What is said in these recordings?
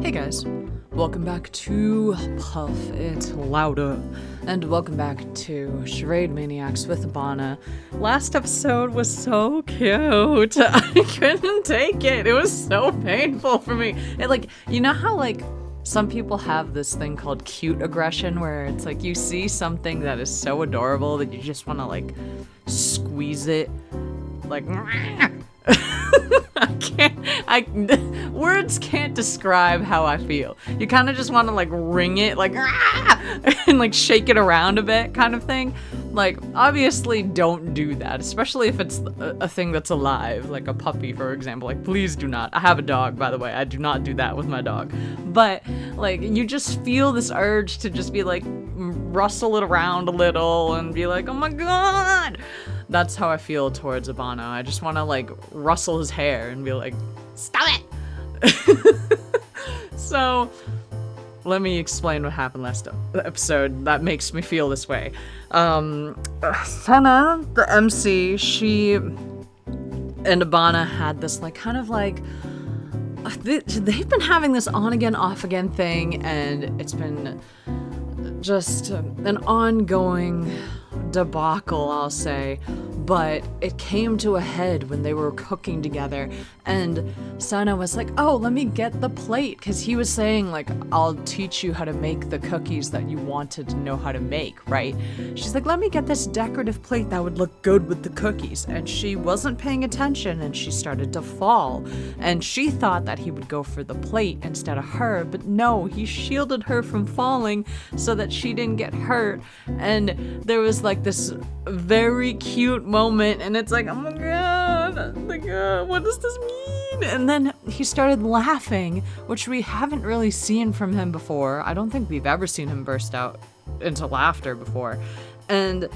Hey guys, welcome back to Puff It Louder, and welcome back to Charade Maniacs with Ebana. Last episode was so cute. I couldn't take it. It was so painful for me. You know how some people have this thing called cute aggression, where it's like you see something that is so adorable that you just want to squeeze it, words can't describe how I feel. You kind of just want to wring it and shake it around a bit kind of thing. Obviously don't do that, especially if it's a thing that's alive, like a puppy, for example. Please do not. I have a dog, by the way. I do not do that with my dog. But you just feel this urge to just be rustle it around a little and be like, oh my god. That's how I feel towards Ebana. I just want to rustle his hair and be like, stop it! So, let me explain what happened last episode that makes me feel this way. Senna, the MC, she and Ebana had this they've been having this on again, off again thing, and it's been just an ongoing debacle, I'll say. But it came to a head when they were cooking together, and Sana was like, oh, let me get the plate, because he was saying, I'll teach you how to make the cookies that you wanted to know how to make, right? She's like, let me get this decorative plate that would look good with the cookies, and she wasn't paying attention, and she started to fall, and she thought that he would go for the plate instead of her, but no, he shielded her from falling so that she didn't get hurt, and there was this very cute moment, and it's like, oh my god, what does this mean? And then he started laughing, which we haven't really seen from him before. I don't think we've ever seen him burst out into laughter before. And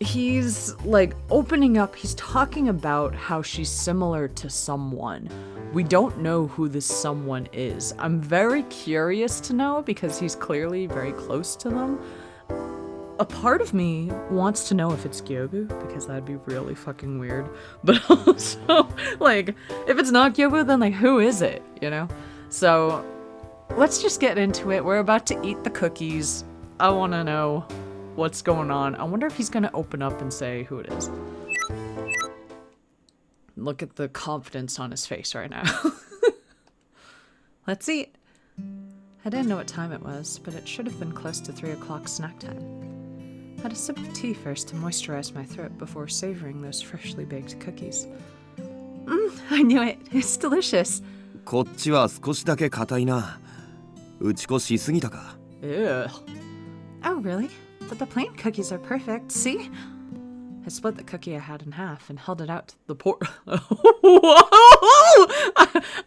he's opening up, he's talking about how she's similar to someone. We don't know who this someone is. I'm very curious to know, because he's clearly very close to them. A part of me wants to know if it's Gyobu, because that'd be really fucking weird. But also, if it's not Gyobu, then who is it, you know? So, let's just get into it. We're about to eat the cookies. I want to know what's going on. I wonder if he's going to open up and say who it is. Look at the confidence on his face right now. Let's eat. I didn't know what time it was, but it should have been close to 3 o'clock snack time. Had a sip of tea first to moisturize my throat before savoring those freshly baked cookies. I knew it. It's delicious. こっちは少しだけ硬いな。打ち粉しすぎたか。Ugh. Oh, really? But the plain cookies are perfect. See? I split the cookie I had in half and held it out to the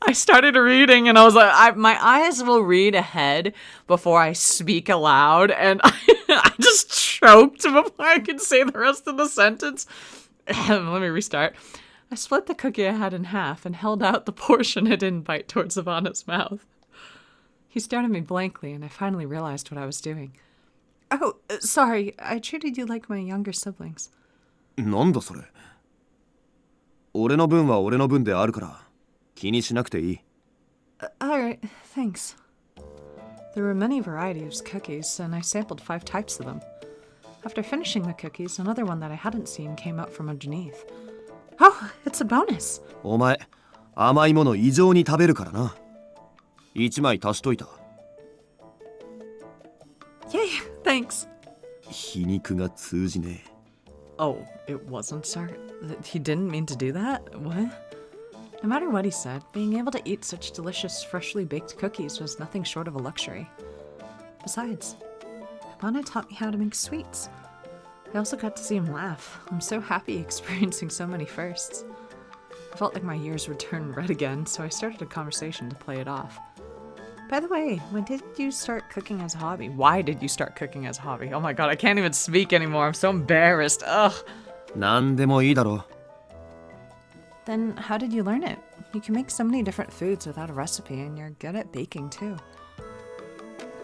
I started reading and I was like, my eyes will read ahead before I speak aloud, and I just choked before I could say the rest of the sentence. Let me restart. I split the cookie I had in half and held out the portion I didn't bite towards Ivana's mouth. He stared at me blankly, and I finally realized what I was doing. Oh, sorry. I treated you like my younger siblings. なんだそれ。俺の分は俺の分であるから気にしなくていい。Alright, thanks. There were many varieties of cookies, and I sampled 5 types of them. After finishing the cookies, another one that I hadn't seen came out from underneath. Oh, it's a bonus. お前、甘いもの異常に食べるからな。1枚足しといた。Yay, thanks. 皮肉が通じねえ。Oh, it wasn't, sir? He didn't mean to do that? What? No matter what he said, being able to eat such delicious, freshly baked cookies was nothing short of a luxury. Besides, Ebana taught me how to make sweets. I also got to see him laugh. I'm so happy experiencing so many firsts. I felt like my ears would turn red again, so I started a conversation to play it off. By the way, when did you start cooking as a hobby? Why did you start cooking as a hobby? Oh my god, I can't even speak anymore. I'm so embarrassed. Ugh. なんでもいいだろ。Then how did you learn it? You can make so many different foods without a recipe, and you're good at baking too.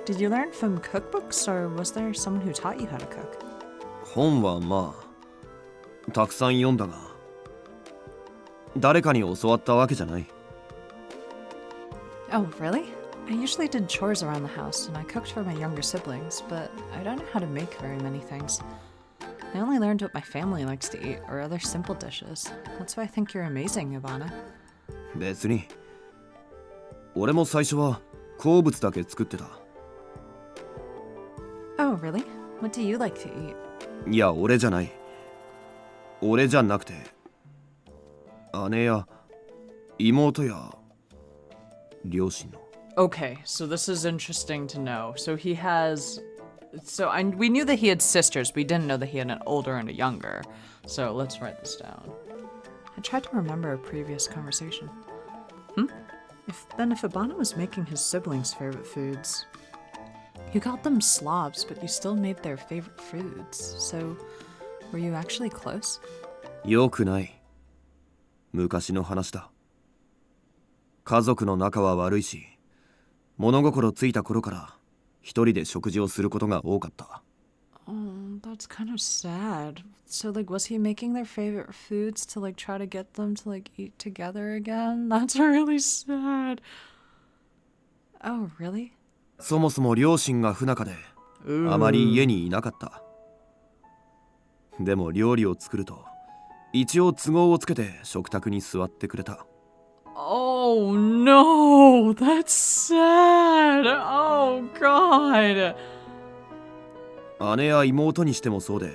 Did you learn from cookbooks, or was there someone who taught you how to cook? 本はまあ、たくさん読んだが、誰かに教わったわけじゃない。Oh, really? I usually did chores around the house, and I cooked for my younger siblings, but I don't know how to make very many things. I only learned what my family likes to eat, or other simple dishes. That's why I think you're amazing, Ebana. 別に。俺も最初は好物だけ作ってた。Oh, really? What do you like to eat? いや、俺じゃない。俺じゃなくて、姉や妹や両親の。Okay, so this is interesting to know. So he has... we knew that he had sisters, but we didn't know that he had an older and a younger. So let's write this down. I tried to remember a previous conversation. If Ebana was making his siblings' favorite foods, you called them slobs, but you still made their favorite foods. So, were you actually close? よくない。昔の話だ。家族の仲は悪いし、物心ついた頃から一人で食事をすることが多かった。Oh, that's kind of sad. So, was he making their favorite foods to, try to get them to, eat together again? That's really sad. Oh, really? そもそも両親が不仲で、あまり家にいなかった。でも料理を作ると、一応都合をつけて食卓に座ってくれた。Oh, no! That's sad! Oh, God! 姉や妹にしてもそうで、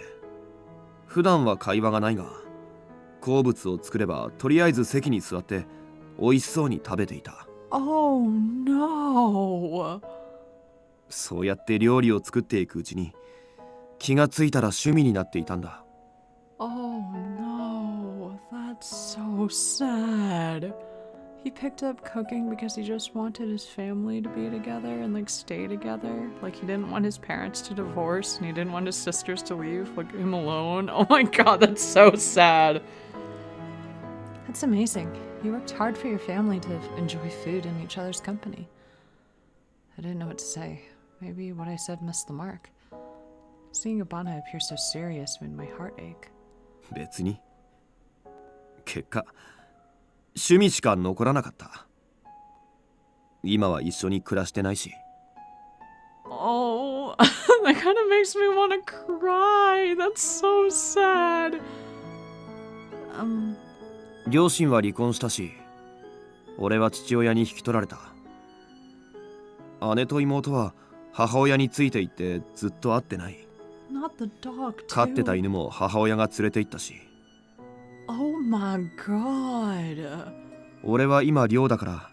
普段は会話がないが、好物を作ればとりあえず席に座って美味しそうに食べていた。Oh no! そうやって料理を作っていくうちに、気がついたら趣味になっていたんだ。Oh no, that's so sad. He picked up cooking because he just wanted his family to be together and stay together. He didn't want his parents to divorce and he didn't want his sisters to leave him alone. Oh my god, that's so sad. That's amazing. You worked hard for your family to enjoy food and each other's company. I didn't know what to say. Maybe what I said missed the mark. Seeing Ebana appear so serious made my heart ache. 別に。結果、趣味しか残らなかった。今は一緒に暮らしてないし。Oh, that kind of makes me want to cry. That's so sad. 両親は離婚したし、俺は父親に引き取られた。姉と妹は母親について行ってずっと会ってない。Not the dog, too. 飼ってた犬も母親が連れて行ったし。Oh my god. 俺は今寮だから、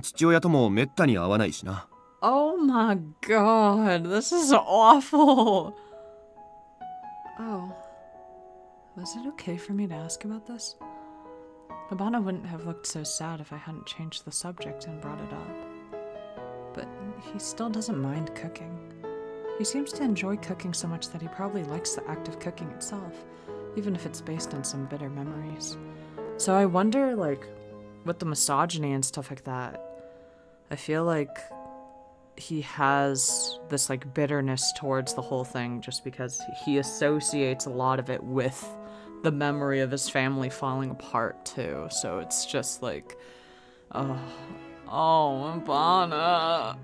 父親ともめったに会わないしな。Oh my god, this is awful. Oh, was it okay for me to ask about this? Ebana wouldn't have looked so sad if I hadn't changed the subject and brought it up. But he still doesn't mind cooking. He seems to enjoy cooking so much that he probably likes the act of cooking itself, even if it's based on some bitter memories. So I wonder, with the misogyny and stuff like that, I feel like he has this, bitterness towards the whole thing just because he associates a lot of it with the memory of his family falling apart, too. So it's just oh, Ebana.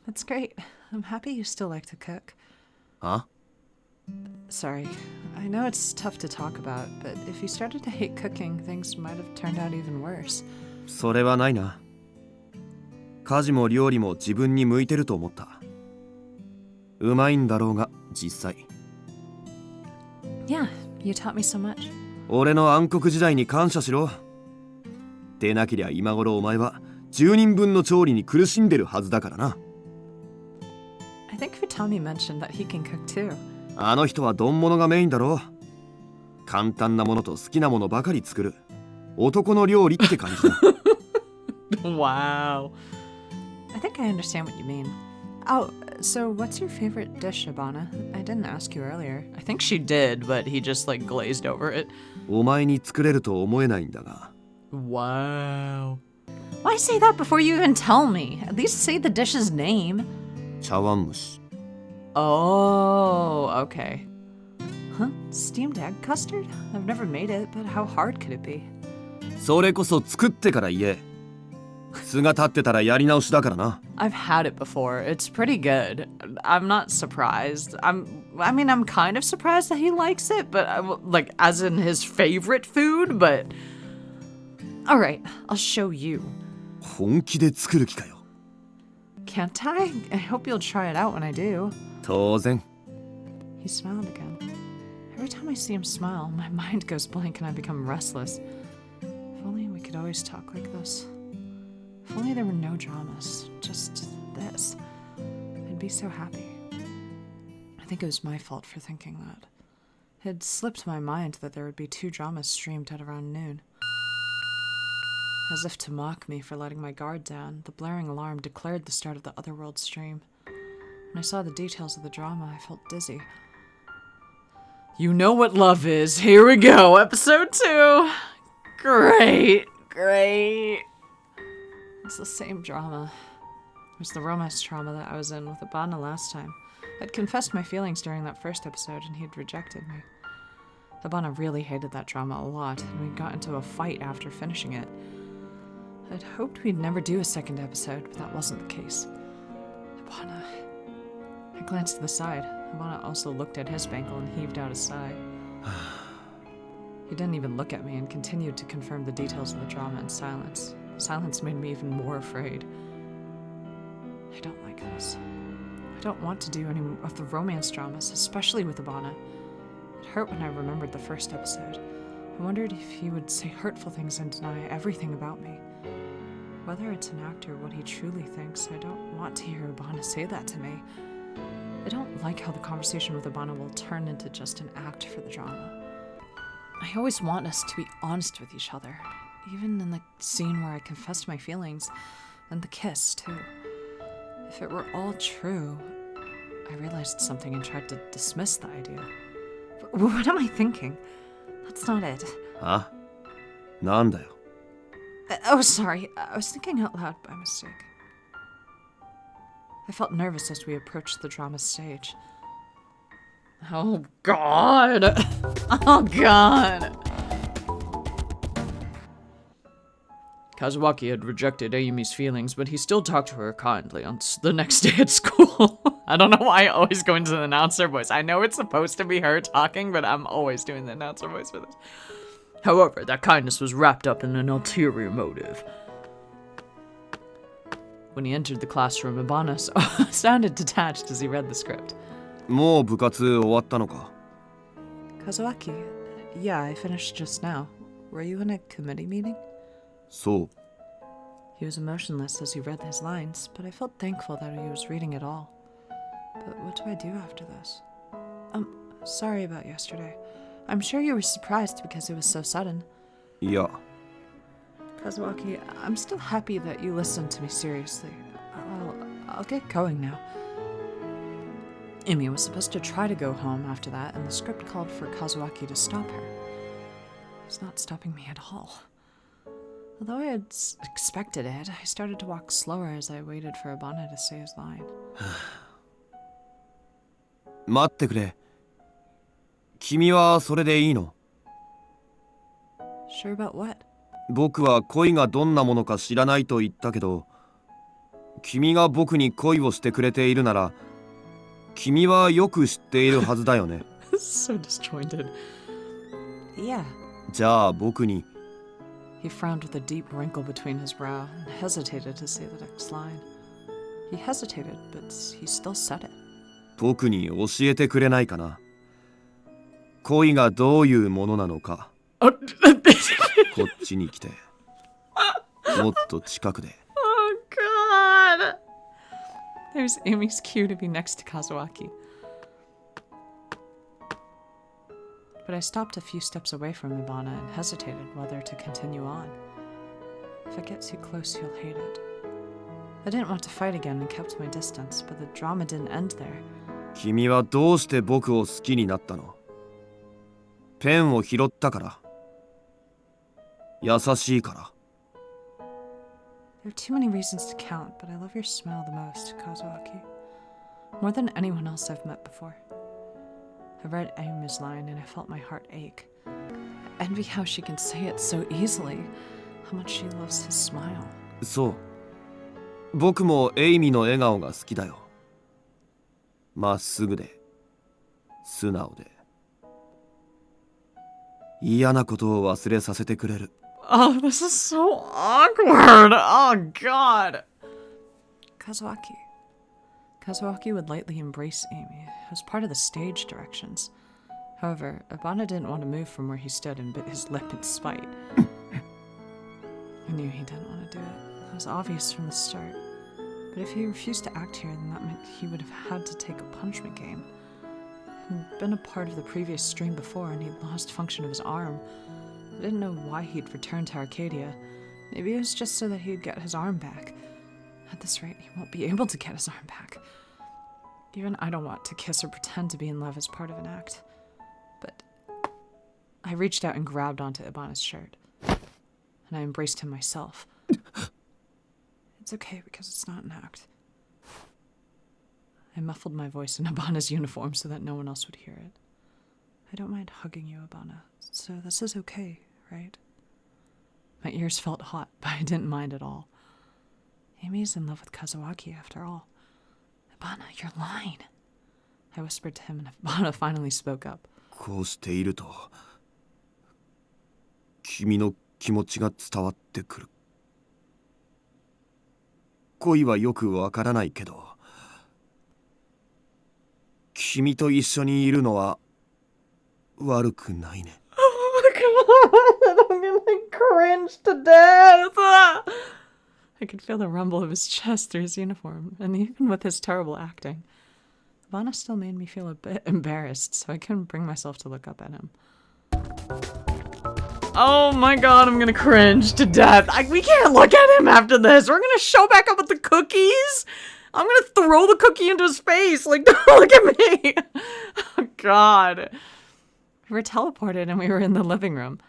That's great. I'm happy you still like to cook. Huh? Sorry, I know it's tough to talk about, but if you started to hate cooking, things might have turned out even worse. それはないな。家事も料理も自分に向いてると思った。うまいんだろうが、実際。Yeah, you taught me so much. 俺の暗黒時代に感謝しろ。でなけりゃ今頃お前は10人分の調理に苦しんでるはずだからな。I think Futami mentioned that he can cook too. あの人は丼物がメインだろ。簡単なものと好きなものばかり作る。男の料理って感じだ。Wow. I think I understand what you mean. Oh, so what's your favorite dish, Ebana? I didn't ask you earlier. I think she did, but he just glazed over it. お前に作れると思えないんだが。Wow. Why say that before you even tell me? At least say the dish's name. 茶碗蒸し。Oh, okay. Huh? Steamed egg custard? I've never made it, but how hard could it be? それこそ作ってから言え。素が立ってたらやり直しだからな。 I've had it before. It's pretty good. I'm not surprised. I'm kind of surprised that he likes it, but like as in his favorite food, but all right, I'll show you. 本気で作る気かよ。 Can't I? I hope you'll try it out when I do. 当然。 He smiled again. Every time I see him smile, my mind goes blank and I become restless. If only we could always talk like this. If only there were no dramas, just this. I'd be so happy. I think it was my fault for thinking that. It had slipped my mind that there would be 2 dramas streamed at around noon. As if to mock me for letting my guard down, the blaring alarm declared the start of the Otherworld stream. When I saw the details of the drama, I felt dizzy. You know what love is. Here we go, episode 2. Great. It's the same drama. It was the romance trauma that I was in with Ebana last time. I'd confessed my feelings during that first episode and he'd rejected me. Ebana really hated that drama a lot, and we got into a fight after finishing it. I'd hoped we'd never do a second episode, but that wasn't the case. Ebana... I glanced to the side. Ebana also looked at his bangle and heaved out a sigh. He didn't even look at me and continued to confirm the details of the drama in silence. Silence made me even more afraid. I don't like this. I don't want to do any of the romance dramas, especially with Ebana. It hurt when I remembered the first episode. I wondered if he would say hurtful things and deny everything about me. Whether it's an act or what he truly thinks, I don't want to hear Ebana say that to me. I don't like how the conversation with Ebana will turn into just an act for the drama. I always want us to be honest with each other, even in the scene where I confessed my feelings, and the kiss, too. If it were all true, I realized something and tried to dismiss the idea. But what am I thinking? That's not it. あ、なんだよ。 Oh, sorry. I was thinking out loud by mistake. I felt nervous as we approached the drama stage. Oh, God! Oh, God! Kazuaki had rejected Ayumi's feelings, but he still talked to her kindly on the next day at school. I don't know why I always go into the announcer voice. I know it's supposed to be her talking, but I'm always doing the announcer voice for this. However, that kindness was wrapped up in an ulterior motive. When he entered the classroom, Ebana sounded detached as he read the script. もう部活終わったのか? Kazuaki, yeah, I finished just now. Were you in a committee meeting? そう。 He was emotionless as he read his lines, but I felt thankful that he was reading it all. But what do I do after this? Sorry about yesterday. I'm sure you were surprised because it was so sudden. いや。 Kazuaki, I'm still happy that you listened to me seriously. I'll get going now. Amy was supposed to try to go home after that, and the script called for Kazuaki to stop her. He's not stopping me at all. Although I had expected it, I started to walk slower as I waited for Ebana to say his line. 待ってくれ。君はそれでいいの? Sure about what? 僕は恋がどんなものか知らないと言ったけど、君が僕に恋をしてくれているなら、君はよく知っているはずだよね。So disjointed. Yeah. じゃあ僕に。 He frowned with a deep wrinkle between his brow and hesitated to say the next line. He hesitated, but he still said it. 僕に教えてくれないかな。恋がどういうものなのか。こっちに来て。もっと近くで。Oh, God! There's Amy's cue to be next to Kazuaki. But I stopped a few steps away from Ebana and hesitated whether to continue on. If I get too close, he'll hate it. I didn't want to fight again and kept my distance, but the drama didn't end there. 君はどうして僕を好きになったの? ペンを拾ったから。優しいから。 There are too many reasons to count, but I love your smile the most, Kazuaki. More than anyone else I've met before. I read Ayumi's line and I felt my heart ache. I envy how she can say it so easily, how much she loves his smile. そう。僕もエイミの笑顔が好きだよ。まっすぐで、素直で。嫌なことを忘れさせてくれる。Oh, this is so awkward. Oh, God. Kazuaki. Kazuaki would lightly embrace Amy. It was part of the stage directions. However, Ebana didn't want to move from where he stood and bit his lip in spite. I knew he didn't want to do it. It was obvious from the start. But if he refused to act here, then that meant he would have had to take a punishment game. He'd been a part of the previous stream before, and he'd lost function of his arm. I didn't know why he'd returned to Arcadia. Maybe it was just so that he'd get his arm back. At this rate, he won't be able to get his arm back. Even I don't want to kiss or pretend to be in love as part of an act. But I reached out and grabbed onto Ebana's shirt. And I embraced him myself. It's okay because it's not an act. I muffled my voice in Ebana's uniform so that no one else would hear it. I don't mind hugging you, Ebana, so this is okay, right? My ears felt hot, but I didn't mind at all. Amy is in love with Kazuaki after all. Ebana, you're lying. I whispered to him and Ebana finally spoke up. こうしていると、君の気持ちが伝わってくる。恋はよくわからないけど、君と一緒にいるのは悪くないね。Oh my God, I'm gonna cringe to death. I could feel the rumble of his chest through his uniform, and even with his terrible acting, Ebana still made me feel a bit embarrassed, so I couldn't bring myself to look up at him. Oh my God, I'm gonna cringe to death. We can't look at him after this. We're gonna show back up with the cookies. I'm gonna throw the cookie into his face. Like, don't look at me. Oh God. We were teleported and we were in the living room.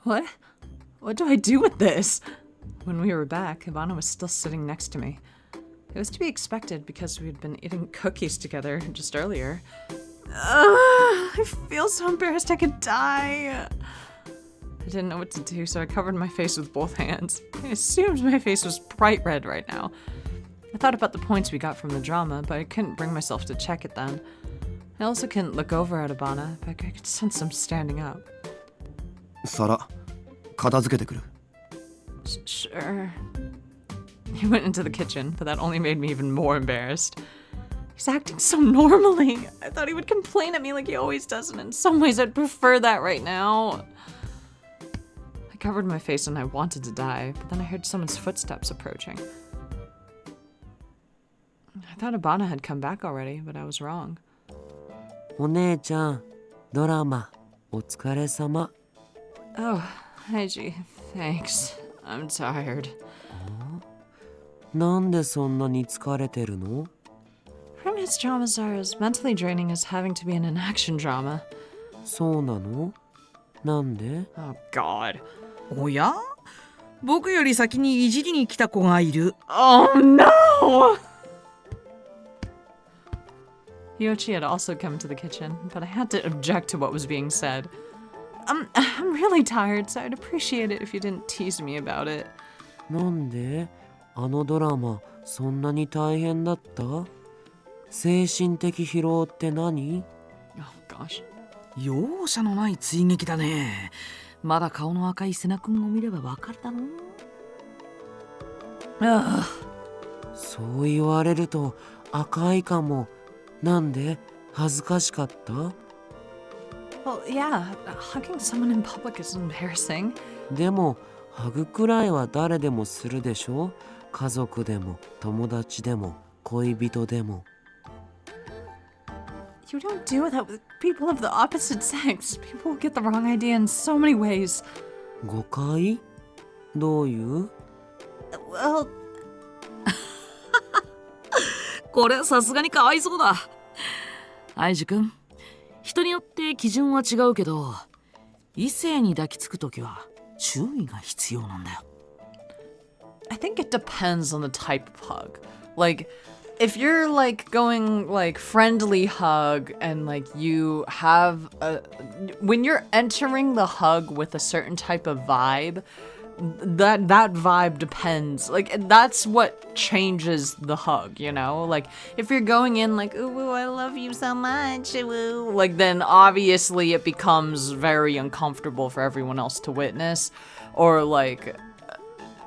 What? What do I do with this? When we were back, Ebana was still sitting next to me. It was to be expected because we had been eating cookies together just earlier. I feel so embarrassed I could die. I didn't know what to do, so I covered my face with both hands. I assumed my face was bright red right now. I thought about the points we got from the drama, but I couldn't bring myself to check it then. I also couldn't look over at Ebana, but I could sense him standing up. 皿、片付けてくる。Sure. He went into the kitchen, but that only made me even more embarrassed. He's acting so normally. I thought he would complain at me like he always does, and in some ways I'd prefer that right now. I covered my face and I wanted to die, but then I heard someone's footsteps approaching. I thought Ebana had come back already, but I was wrong. お姉ちゃん、ドラマ、お疲れ様。Oh, Heiji, thanks. I'm tired. なんでそんなに疲れてるの？ Romance dramas are as mentally draining as having to be in an action drama. そうなの？なんで？ Oh, God. おや？僕より先にいじりに来た子がいる。Oh, no! Yoichi had also come to the kitchen, but I had to object to what was being said. I'm really tired, so I'd appreciate it if you didn't tease me about it. なんで？あのドラマ、そんなに大変だった？精神的疲労って何？ Oh, gosh. 容赦のない追撃だね。まだ顔の赤い瀬名君を見ればわかるだろう。Ugh. そう言われると赤いかも。なんで？恥ずかしかった？ Well, yeah, hugging someone in public is embarrassing. でも、ハグくらいは誰でもするでしょ？家族でも、友達でも、恋人でも。You don't do that with people of the opposite sex. People will get the wrong idea in so many ways. 誤解？どういう？ Well, これさすがにかわいそうだ。アイジ君、人によって基準は違うけど、異性に抱きつくときは注意が必要なんだよ。I think it depends on the type of hug. Like, if you're like going like friendly hug and like you have a, when you're entering the hug with a certain type of vibe, that vibe depends. Like, that's what changes the hug, you know? Like, if you're going in like, ooh, I love you so much, ooh, like, then obviously it becomes very uncomfortable for everyone else to witness. Or like,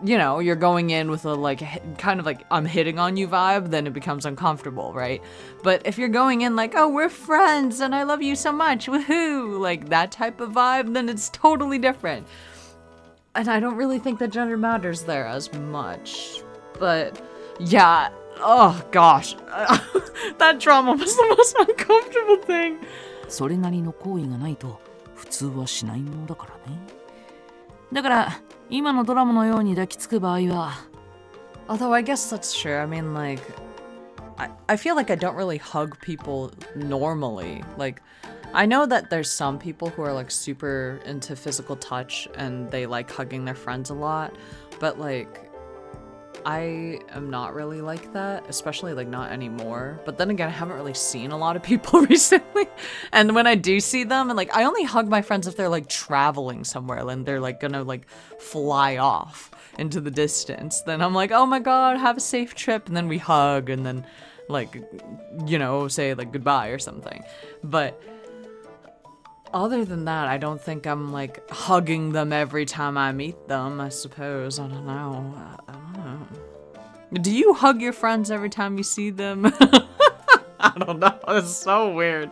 you know, you're going in with a like kind of like I'm hitting on you vibe, then it becomes uncomfortable, right? But if you're going in like, oh, we're friends and I love you so much, woohoo, like that type of vibe, then it's totally different. And I don't really think that gender matters there as much. But yeah, oh gosh, that drama was the most uncomfortable thing. それなりの行為がないと普通はしないものだからね。だから今のドラマのように抱きつく場合は Although I guess that's true. I mean, like, I feel like I don't really hug people normally. Like, I know that there's some people who are like super into physical touch and they like hugging their friends a lot, but like, I am not really like that, especially like not anymore. But then again, I haven't really seen a lot of people recently. And when I do see them, and like I only hug my friends if they're like traveling somewhere and they're like gonna like fly off into the distance. Then I'm like, oh my god, have a safe trip. And then we hug and then like, you know, say like goodbye or something. But other than that, I don't think I'm like hugging them every time I meet them, I suppose. I don't know. Do you hug your friends every time you see them? I don't know. It's so weird.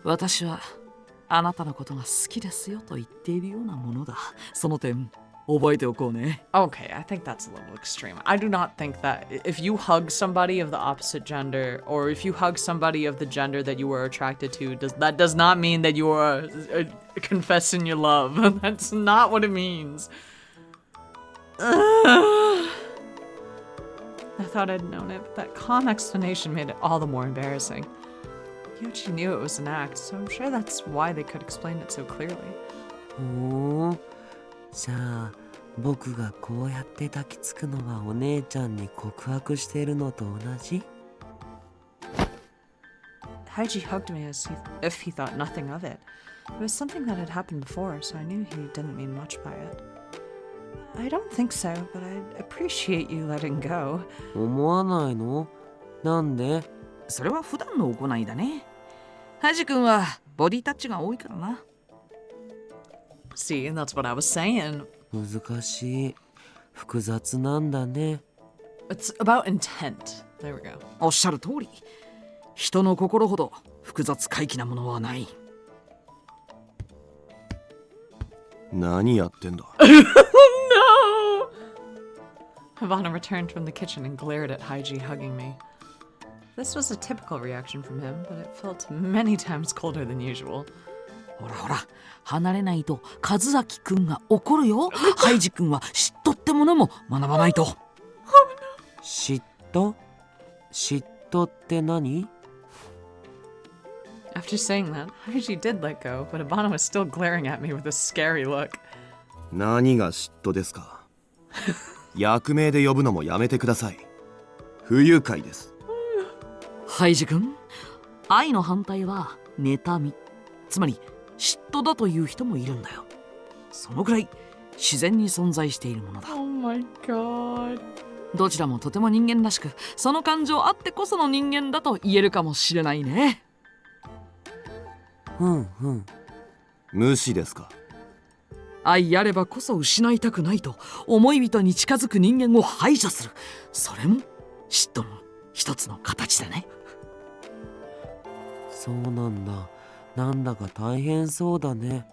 私はあなたのことが好きですよと言っているようなものだ。その点覚えておこうね。Okay, I think that's a little extreme. I do not think that if you hug somebody of the opposite gender, or if you hug somebody of the gender that you were attracted to, that does not mean that you are confessing your love. That's not what it means. I thought I'd known it, but that calm explanation made it all the more embarrassing. Yuchi knew it was an act, so I'm sure that's why they could explain it so clearly. ほう。じゃあ僕がこうやって抱きつくのはお姉ちゃんに告白してるのと同じ？ Haiji hugged me as if he thought nothing of it. It was something that had happened before, so I knew he didn't mean much by it. I don't think so, but I'd appreciate you letting go. 思わないの？なんで？それは普段の行いだね。ハイジ君はボディタッチが多いからな。See, that's what I was saying. 難しい。複雑なんだね。It's about intent. There we go. おっしゃる通り。人の心ほど複雑怪奇なものはない。何やってんだ？ No! Ebana returned from the kitchen and glared at Haiji hugging me. This was a typical reaction from him, but it felt many times colder than usual. ほらほら、離れないと和明くんが怒るよ。ハイジくんは嫉妬ってものも学ばないと。嫉妬？嫉妬って何？ After saying that, Haiji did let go, but Ebana was still glaring at me with a scary look. 何が嫉妬ですか？役名で呼ぶのもやめてください。不愉快です。ハイジ君、愛の反対は妬み、つまり嫉妬だという人もいるんだよ。そのくらい自然に存在しているものだ。Oh my god. どちらもとても人間らしく、その感情あってこその人間だと言えるかもしれないね。ふんふん。無視ですか？愛あればこそ失いたくないと思い人に近づく人間を排除する。それも嫉妬の一つの形だね。そうなんだ。なんだか大変そうだね。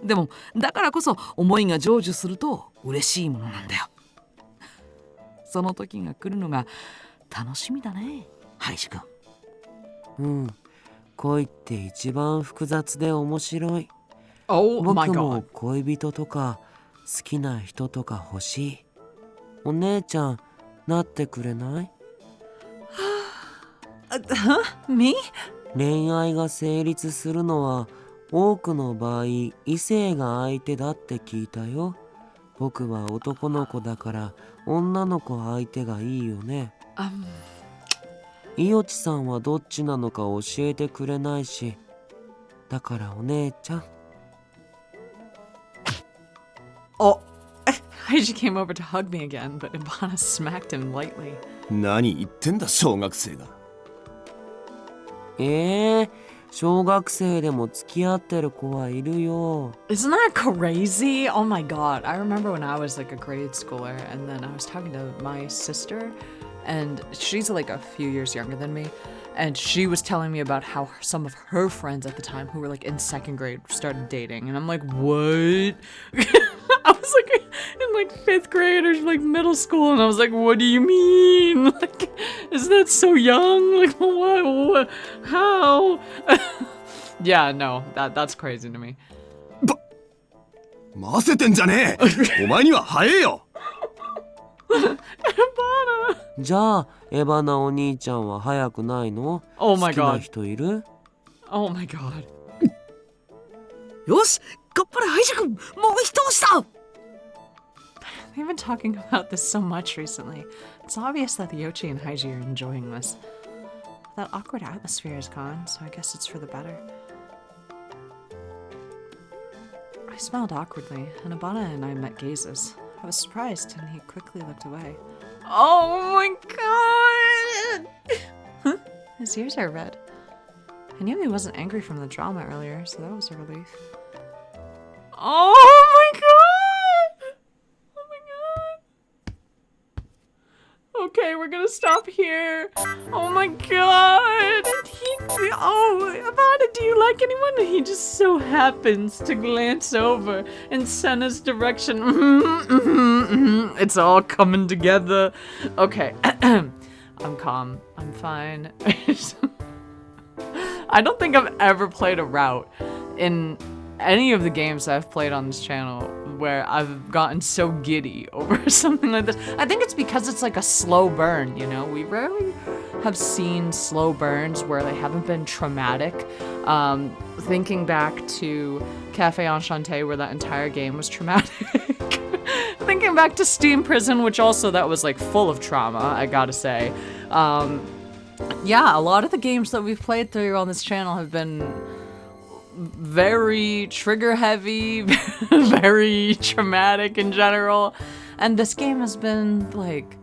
でもだからこそ思いが成就すると嬉しいものなんだよ。その時が来るのが楽しみだね、ハイジ君。うん。恋って一番複雑で面白い。Oh my 僕も god. 恋人とか好きな人とか欲しい。お姉ちゃん、なってくれない？ Huh? Me? 恋愛が成立するのは多くの場合異性が相手だって聞いたよ。僕は男の子だから女の子相手がいいよね。いよちさんはどっちなのか教えてくれないし、だからお姉ちゃん。Oh, Haiji came over to hug me again, but Ebana smacked him lightly. 何言ってんだ小学生が。小学生でも付き合ってる子はいるよ。 Isn't that crazy? Oh my god. I remember when I was like a grade schooler and then I was talking to my sister and she's like a few years younger than me and she was telling me about how some of her friends at the time who were like in second grade started dating and I'm like, what? I was like in like fifth grade or like middle school and I was like, what do you mean? Like, is that so young? Like, what? How? Yeah, no, that's crazy to me. ませてんじゃねえお前には早えよ Ebana. じゃあエバナお兄ちゃんは早くないの？ Oh my 好きな god. 人いる？ Oh my god. よし、頑張れハイジ君、もう一押しだ。 They've been talking about this so much recently. It's obvious that Yoshi and Haiji are enjoying this. That awkward atmosphere is gone, so I guess it's for the better. I smiled awkwardly, and Ebana and I met gazes. I was surprised, and he quickly looked away. Oh my god! His ears are red. I knew he wasn't angry from the drama earlier, so that was a relief. Oh my god! Oh my god! Okay, we're gonna stop here. Oh my god! Ebana, do you like anyone? He just so happens to glance over in Senna's direction. It's all coming together. Okay, I'm calm. I'm fine. I don't think I've ever played a route in any of the games I've played on this channel where I've gotten so giddy over something like this. I think it's because it's like a slow burn, you know? We rarely have seen slow burns where they haven't been traumatic. Thinking back to Cafe Enchanté where that entire game was traumatic. Thinking back to Steam Prison, which also that was like full of trauma, I gotta say. Yeah, a lot of the games that we've played through on this channel have been very trigger heavy, very traumatic in general. And this game has been like,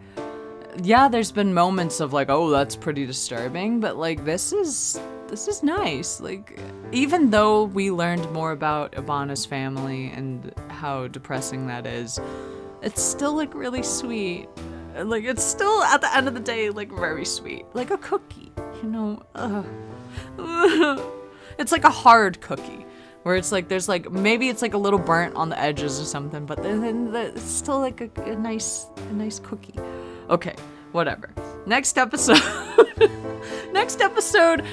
yeah, there's been moments of like, oh, that's pretty disturbing, but like this is nice. Like, even though we learned more about Ebana's family and how depressing that is, it's still like really sweet. Like, it's still at the end of the day like very sweet, like a cookie, you know. It's like a hard cookie where it's like there's like maybe it's like a little burnt on the edges or something, but then it's still like a nice cookie. Okay, whatever. Next episode. Next episode,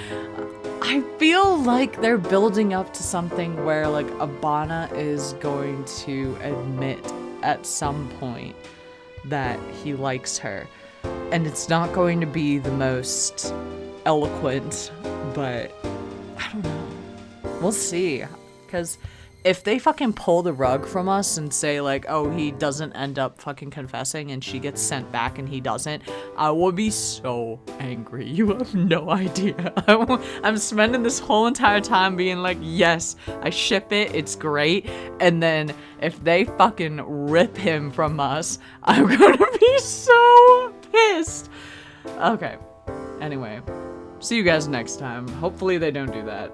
I feel like they're building up to something where like Ebana is going to admit at some point that he likes her. And it's not going to be the most eloquent, but I don't know. We'll see. Because if they fucking pull the rug from us and say like, oh, he doesn't end up fucking confessing and she gets sent back and he doesn't, I will be so angry. You have no idea. I'm spending this whole entire time being like, yes, I ship it, it's great. And then if they fucking rip him from us, I'm gonna be so pissed. Okay. Anyway, see you guys next time. Hopefully they don't do that.